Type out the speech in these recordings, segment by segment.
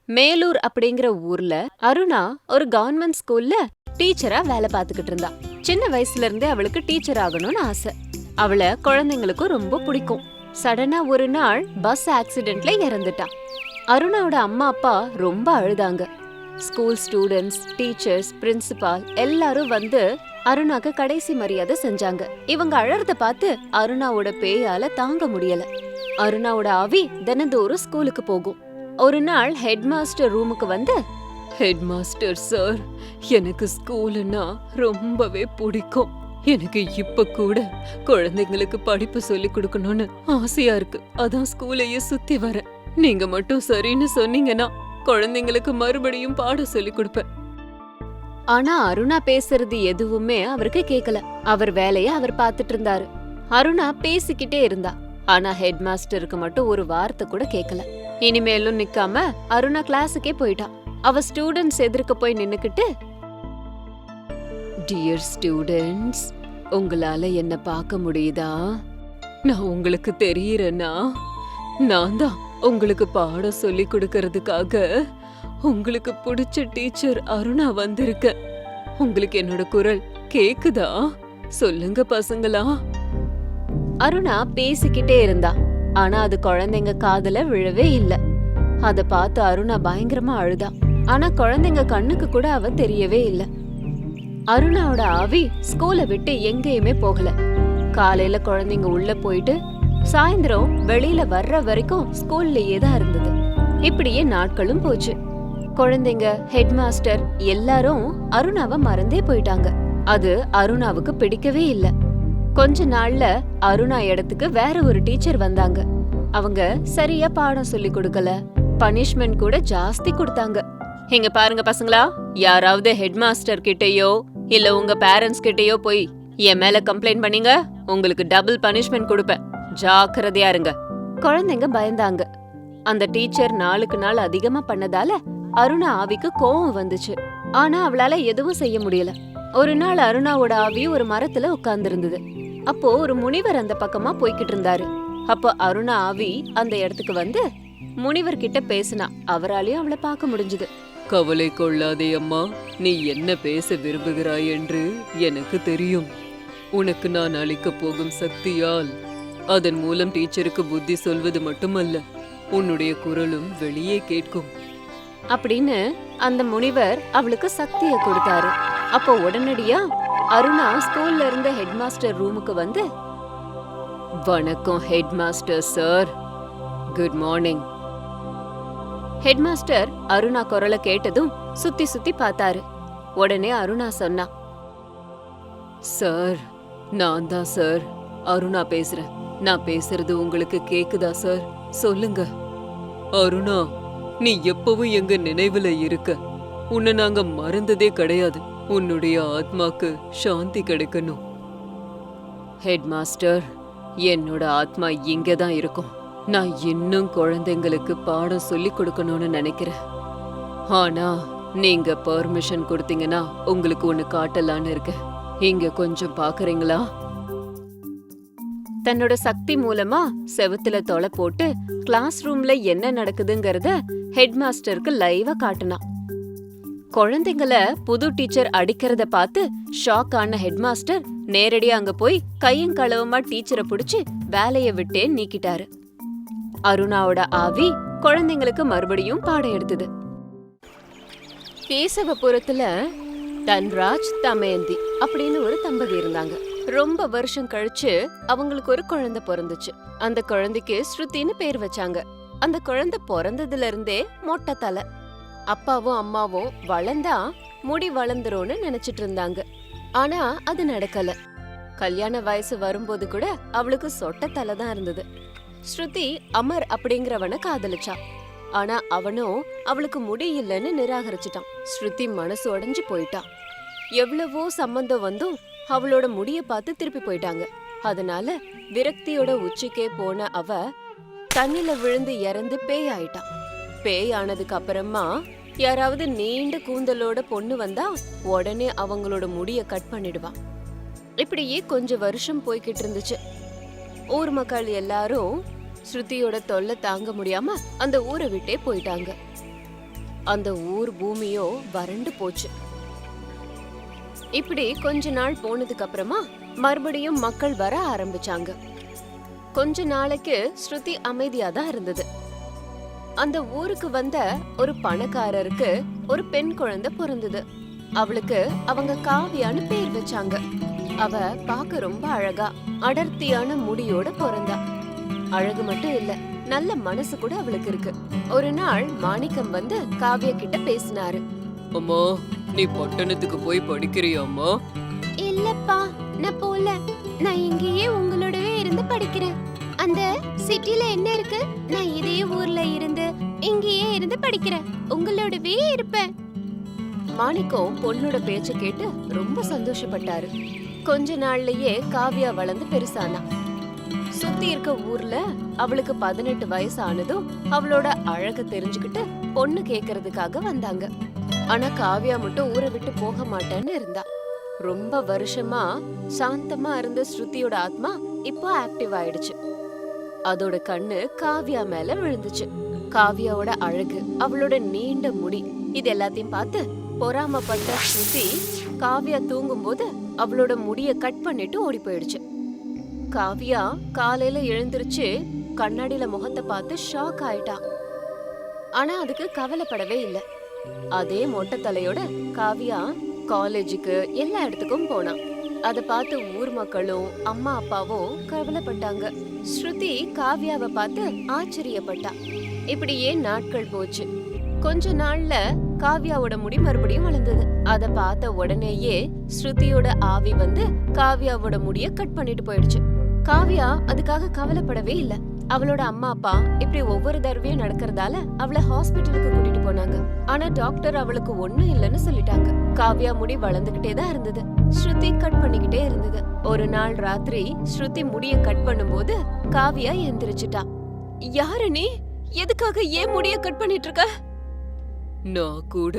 மேலூர் அப்படிங்கிற ஊர்ல அருணா ஒரு கவர்மெண்ட் ஸ்கூல்ல டீச்சரா வேலை பார்த்துக்கிட்டு இருந்தா. சின்ன வயசுல இருந்தே அவளுக்கு டீச்சர் ஆகணும்னு ஆசை. அவளை குழந்தைங்களுக்கும் ரொம்ப பிடிக்கும். சடனா ஒரு நாள் பஸ் ஆக்சிடென்ட்ல இறந்துட்டா. அருணாவோட அம்மா அப்பா ரொம்ப அழுதாங்க. ஸ்கூல் ஸ்டூடெண்ட்ஸ், டீச்சர்ஸ், பிரின்சிபால் எல்லாரும் வந்து அருணாக்கு கடைசி மரியாதை செஞ்சாங்க. இவங்க அழறத பார்த்து அருணாவோட பேயால தாங்க முடியல. அருணாவோட ஆவி தினந்தோறும் ஸ்கூலுக்கு போகும். ஒரு நாள் ஹெட் மாஸ்டர் ரூமுக்கு வந்து, ஹெட் மாஸ்டர் சார், எனக்கு ஸ்கூலுன்னா ரொம்பவே பிடிக்கும். எனக்கு இப்ப கூட குழந்தைங்களுக்கு படிப்பு சொல்லி கொடுக்கணும்னு ஆசையா இருக்கு. அதான் ஸ்கூலையே சுத்தி வரேன். நீங்க மட்டும் சரின்னு சொன்னீங்கன்னா குழந்தைங்களுக்கு மறுபடியும் பாடம் சொல்லி கொடுப்பேன். ஆனா அருணா பேசுறது எதுவுமே அவருக்கு கேக்கல. அவர் வேலைய அவர் பார்த்துட்டு இருந்தாரு. அருணா பேசிக்கிட்டே இருந்தா. ஆனா ஹெட் மாஸ்டருக்கு மட்டும் ஒரு வார்த்தை கூட கேக்கல. இனிமேலும் நிக்காம அருணா கிளாஸுக்கே போயிட்டான். அவ ஸ்டூடெண்ட்ஸ் எதிர்க்க போய் நின்னுக்கிட்டு, டியர் ஸ்டூடெண்ட்ஸ், உங்களால என்ன பார்க்க முடியுதா? நான் உங்களுக்கு தெரியறேன்னா, நான் தான் உங்களுக்கு பாடம் சொல்லி கொடுக்கறதுக்காக உங்களுக்கு பிடிச்ச டீச்சர் அருணா வந்திருக்க. உங்களுக்கு என்னோட குரல் கேக்குதா? சொல்லுங்க பசங்களா. அருணா பேசிக்கிட்டே இருந்தா. ஆனா அது குழந்தைங்க காதுல விழவே இல்ல. அத பார்த்து அருணா பயங்கரமா அழுதா. ஆனா குழந்தைங்க கண்ணுக்கு கூட அவ தெரியவே இல்ல. அருணாவோட ஆவி ஸ்கூலை விட்டு எங்கேயுமே போகல. காலையில குழந்தைங்க உள்ள போயிட்டு சாயந்தரம் வெளியில வர்ற வரைக்கும் ஸ்கூல்லயே தான் இருந்தது. இப்படியே நாட்களும் போச்சு. குழந்தைங்க, ஹெட் மாஸ்டர் எல்லாரும் அருணாவை மறந்தே போயிட்டாங்க. அது அருணாவுக்கு பிடிக்கவே இல்ல. கொஞ்ச நாள்ல அருணா இடத்துக்கு வேற ஒரு டீச்சர் வந்தாங்க. அவங்க சரியா பாடம் சொல்லி கொடுக்கல. பனிஷ்மெண்ட் கூட ஜாஸ்தி கொடுத்தாங்க. இங்க பாருங்க பசங்களா, யாராவது ஹெட் மாஸ்டர் கிட்டயோ இல்ல உங்க பேரண்ட்ஸ் கிட்டயோ போய் என் மேல கம்ப்ளைண்ட் பண்ணீங்க, உங்களுக்கு டபுள் பனிஷ்மெண்ட் கொடுப்பேன். ஜாக்கிரதையா இருங்க. குழந்தைங்க பயந்தாங்க. அந்த டீச்சர் நாளுக்கு நாள் அதிகமா பண்ணதால அருணா ஆவிக்கு கோவம் வந்துச்சு. ஆனா அவளால எதுவும் செய்ய முடியல. ஒரு நாள் அருணாவோட ஆவி ஒரு மரத்துல உட்கார்ந்திருந்தது. அப்போ ஒரு முனிவர் அந்த பக்கமா போய்கிட்டு இருந்தாரு. அப்போ அருணா ஆவி அந்த இடத்துக்கு வந்து முனிவர் கிட்ட பேசினா. அவராலையும் அவளை பார்க்க முடிஞ்சது. கவலை கொள்ளாதே அம்மா, நீ என்ன பேச விரும்புகிறாய் என்று எனக்கு தெரியும். உனக்கு நான் அளிக்க போகும் சக்தியால் அதன் மூலம் டீச்சருக்கு புத்தி சொல்வது மட்டுமல்ல, உன்னுடைய குரலும் வெளியே கேட்கும் அப்படின்னு அந்த முனிவர் அவளுக்கு சக்தியை கொடுத்தாரு. அப்போ உடனடியா அருணா ஸ்கூல்ல இருந்த ஹெட் மாஸ்டர் ரூமுக்கு வந்து, வணக்கம் head master sir, good morning. Head master Aruna குரலை கேட்டதும் சுத்தி சுத்தி பார்த்தாரு. உடனே அருணா சொன்னா, சார், நான் தான் சார் அருணா பேசுறேன். நான் பேசுறது உங்களுக்கு கேக்குதா சார்? சொல்லுங்க. அருணா, நீ எப்பவும் எங்க நினைவுல இருக்க. உன்னை நாங்க மறந்ததே கிடையாது. உன்னுடைய ஆத்மாக்கு சாந்தி கிடைக்கணும். ஹெட் மாஸ்டர், என்னோட ஆத்மா இங்கதான் இருக்கும். நான் இன்னும் குழந்தைங்களுக்கு பாடம் சொல்லி கொடுக்கணும்னு நினைக்கிறேன். ஆனா நீங்க பெர்மிஷன் கொடுத்தீங்கன்னா உங்களுக்கு ஒண்ணு காட்டலான்னு இருக்கேன். இங்க கொஞ்சம் பாக்குறீங்களா? தன்னோட சக்தி மூலமா செவுத்துல தொலை போட்டு கிளாஸ் ரூம்ல என்ன நடக்குதுங்கறத ஹெட் மாஸ்டருக்கு லைவா காட்டினான். குழந்தைங்கள புது டீச்சர் அடிக்கிறத பார்த்து ஷாக் ஆன ஹெட் மாஸ்டர் நேரடியா அங்க போய் கையும் களவுமா டீச்சரை பிடிச்சு வேலைய விட்டே நீக்கிட்டாரு. அருணாவோட ஆவி குழந்தைங்களுக்கு மறுபடியும் பாடம் எடுத்தது. கேசவபுரத்துல தன்ராஜ், தமயந்தி அப்படின்னு ஒரு தம்பதி இருந்தாங்க. ரொம்ப வருஷம் கழிச்சு அவங்களுக்கு ஒரு குழந்தை பிறந்துச்சு. அந்த குழந்தைக்கு ஸ்ருதின்னு பேர் வச்சாங்க. அந்த குழந்தை பிறந்ததுல இருந்தே மொட்டை தலை. அப்பாவும் அம்மாவும் வளர்ந்தா முடி வளர்ந்துரும்னு நினைச்சிட்டு இருந்தாங்க. ஆனா அது நடக்கல. கல்யாண வயசு வரும்போது கூட அவளுக்கு சொட்ட தலை தான் இருந்தது. ஸ்ருதி அமர் அப்படிங்கிறவனை காதலிச்சா. ஆனா அவனும் அவளுக்கு முடி இல்லைன்னு நிராகரிச்சிட்டான். ஸ்ருதி மனசு உடைஞ்சு போயிட்டான். எவ்வளவோ சம்பந்தம் வந்தும் அவளோட முடிய பார்த்து திருப்பி போயிட்டாங்க. அதனால விரக்தியோட உச்சிக்கே போன அவ தண்ணில விழுந்து இறந்து பேய் ஆயிட்டான். பேய் ஆனதுக்கு அப்புறமா யாராவது நீண்ட கூந்தலோட பொண்ணு வந்தா உடனே அவங்களோட முடிய கட் பண்ணிடுவான். இப்படியே கொஞ்சம் வருஷம் போய்கிட்டு இருந்துச்சு. ஊர் மக்கள் எல்லாரும் ஸ்ருதியோட தொல்லை தாங்க முடியாம அந்த ஊரை விட்டே போயிட்டாங்க. அந்த ஊர் பூமியோ வறண்டு போச்சு. இப்படி கொஞ்ச நாள் போனதுக்கு அப்புறமா மறுபடியும் மக்கள் வர ஆரம்பிச்சாங்க. கொஞ்ச நாளைக்கு ஸ்ருதி அமைதியா தான் இருந்தது. அந்த ஊருக்கு வந்த ஒரு பணக்காரருக்கு ஒரு பெண் குழந்தை பிறந்தது. அவளுக்கு அவங்க காவியான்னு பேர் வச்சாங்க. அவ பார்க்க ரொம்ப அழகா அடர்த்தியான முடியோட பிறந்தா. அழகு மட்டும் இல்ல, நல்ல மனசு கூட அவளுக்கு இருக்கு. ஒரு நாள் மாணிக்கம் வந்து காவியா கிட்ட பேசினாரு. அம்மா, நீ பட்டணத்துக்கு போய் படிக்கிறியாம்மா? இல்லப்பா, நான் போல. நான் இங்கேயே உங்களோடவே இருந்து படிக்கிறேன். அந்த சிட்டில என்ன இருக்கு? நான் இதே ஊர்ல இருந்து இங்கேயே இருந்து படிக்கிறேன். உங்களோடவே இருப்பேன். மாணிக்கம் பொண்ணோட பேச்ச கேட்டு ரொம்ப சந்தோஷப்பட்டாரு. கொஞ்ச நாள்லயே காவியா வளர்ந்து பெருசானா. சுத்தி இருக்க ஊர்ல அவளுக்கு 18 வயசு ஆனதும் அவளோட அழக தெரிஞ்சுக்கிட்டு பொண்ணு கேக்குறதுக்காக வந்தாங்க. ஆனா காவியா மட்டும் ஊரை விட்டு போக மாட்டேன்னு இருந்தா. ரொம்ப வருஷமா சாந்தமா இருந்த ஸ்ருதியோட ஆத்மா இப்போ ஆக்டிவ் ஆயிடுச்சு. அதோட கண்ணு காவியா மேல விழுந்துச்சு. காவியாவோட அழகு, அவளோட நீண்ட முடி, இது எல்லாத்தையும் பார்த்து பொறாமப்பட்ட ஸ்ருதி காவியா தூங்கும்போது அவளோட முடிய கட் பண்ணிட்டு ஓடி போயிடுச்சு. காவியா காலையில எழுந்திருச்சு கண்ணாடியில முகத்தை பார்த்து ஷாக் ஆயிட்டா. ஆனா அதுக்கு கவலைப்படவே இல்லை. அதே மொட்டை தலையோட காவியா காலேஜுக்கு எல்லா இடத்துக்கும் போனா. அத பார்த்து ஊர் மக்களும் அம்மா அப்பாவும் கவலைப்பட்டாங்க. ஸ்ருதி காவியாவை பார்த்து ஆச்சரியப்பட்டா. இப்படியே நாட்கள் போச்சு. கொஞ்ச நாள்ல காவியாவோட முடி மறுபடியும் வளர்ந்தது. அத பார்த்த உடனேயே ஸ்ருதியோட ஆவி வந்து காவியாவோட முடிய கட் பண்ணிட்டு போயிடுச்சு. காவியா அதுக்காக கவலைப்படவே இல்ல. அவளோட அம்மா அப்பா இப்படி ஒவ்வொரு தடவையும் நடக்கிறதால அவளை ஹாஸ்பிட்டலுக்கு கூட்டிட்டு போனாங்க. ஆனா டாக்டர் அவளுக்கு ஒண்ணும் இல்லைன்னு சொல்லிட்டாங்க. காவியா முடி வளர்ந்துகிட்டே தான் இருந்தது. ஸ்ருதி கட் பண்ணிக்கிட்டே இருந்தது. ஒரு நாள் ராத்திரி ஸ்ருதி முடிய கட் பண்ணும்போது காவியா எந்திரிச்சிட்டா. யாரு நீ? எதுக்காக ஏன் முடிய கட் பண்ணிட்டு இருக்க? நான் கூட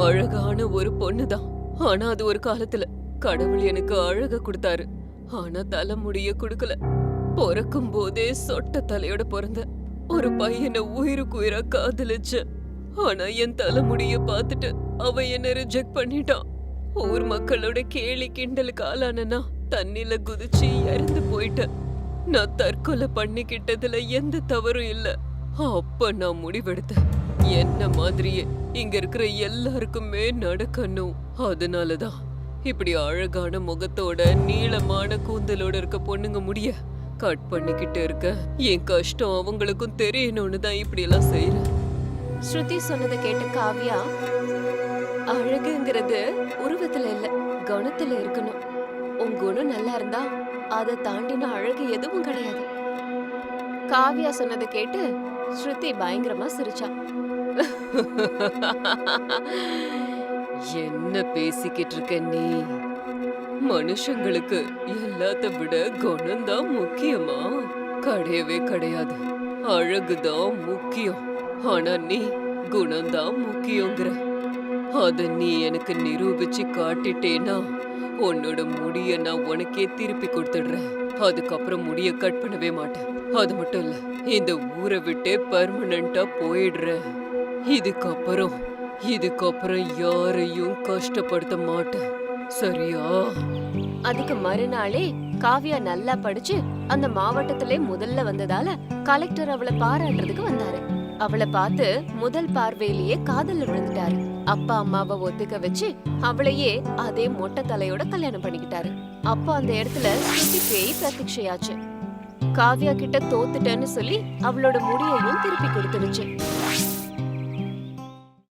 அழகான ஒரு பொண்ணுதான். ஆனா அது ஒரு காலத்துல கடவுள் எனக்கு அழக கொடுத்தாரு. ஆனா தலைமுடிய கொடுக்கல. பிறக்கும் போதே சொட்ட தலையோட பிறந்த ஒரு பையனை உயிருக்கு உயிரா காதலிச்ச. ஆனா என் தலைமுடிய பார்த்துட்டு அவன் என்ன ரிஜெக்ட் பண்ணிட்டான். ஊர் மக்களோட கேலி கிண்டலுக்கு ஆளானா தண்ணில குதிச்சு இறந்து போயிட்டேன். நான் தற்கொலை பண்ணிக்கிட்டதுல எந்த தவறும் இல்ல. அப்ப நான் முடிவெடுத்தேன், என்ன மாதிரியே இங்க இருக்கிற எல்லாருக்குமே நடக்கணும். அதனாலதான் இப்படி அழகான முகத்தோட நீளமான கூந்தலோட இருக்க பொண்ணுங்க முடிய கட் பண்ணிக்கிட்டு இருக்க. என் கஷ்டம் அவங்களுக்கும் தெரியணும்னு தான் இப்படி எல்லாம் செய்யறேன். ஸ்ருதி சொன்னதை கேட்ட காவியா, அழகுங்கிறது உருவத்துல இல்ல, குணத்துல இருக்கணும். உன் குணம் நல்லா இருந்தா அதை தாண்டின அழகு எதுவும் கிடையாது. காவியா சொன்னதை கேட்டு ஸ்ருதி பயங்கரமா சிரிச்சா. என்ன பேசிக்கிட்டு இருக்க நீ? மனுஷங்களுக்கு எல்லாத்த விட குணம்தான் முக்கியமா? கிடையவே கிடையாது. அழகுதான் முக்கியம். ஆனா நீ குணம்தான் முக்கியங்கிற. அத நீ எனக்கு நிரூபிச்சு காட்டிட்டேனா உன்னோட முடிய நான் உனக்கே திருப்பி கொடுத்துடுறேன். அதுக்கப்புறம் முடிய கட் பண்ணவே மாட்டேன். அது மட்டும் இல்ல, இந்த ஊரை விட்டே பெர்மனண்டா போயிடுறேன். இதுக்கப்புறம் யாரையும் கஷ்டப்படுத்த மாட்டேன், சரியா? அதுக்கு மறுநாளே காவியா நல்லா படிச்சு அந்த மாவட்டத்திலே முதல்ல வந்ததால கலெக்டர் அவளை பாராட்டுறதுக்கு வந்தாரு. அவளை பார்த்து முதல் பார்வையிலேயே காதல்ல விழுந்துட்டாரு. அப்பா அம்மாவை ஒத்துக்க வச்சு அவளையே அதே மொட்டை தலையோட கல்யாணம் பண்ணிக்கிட்டாரு. அப்போ அந்த இடத்துல ஸ்ருதி பேய் பிரத்யட்சையாச்சு. காவியா கிட்ட தோத்துட்டேன்னு சொல்லி அவளோட முடியையும் திருப்பி கொடுத்துருச்சு.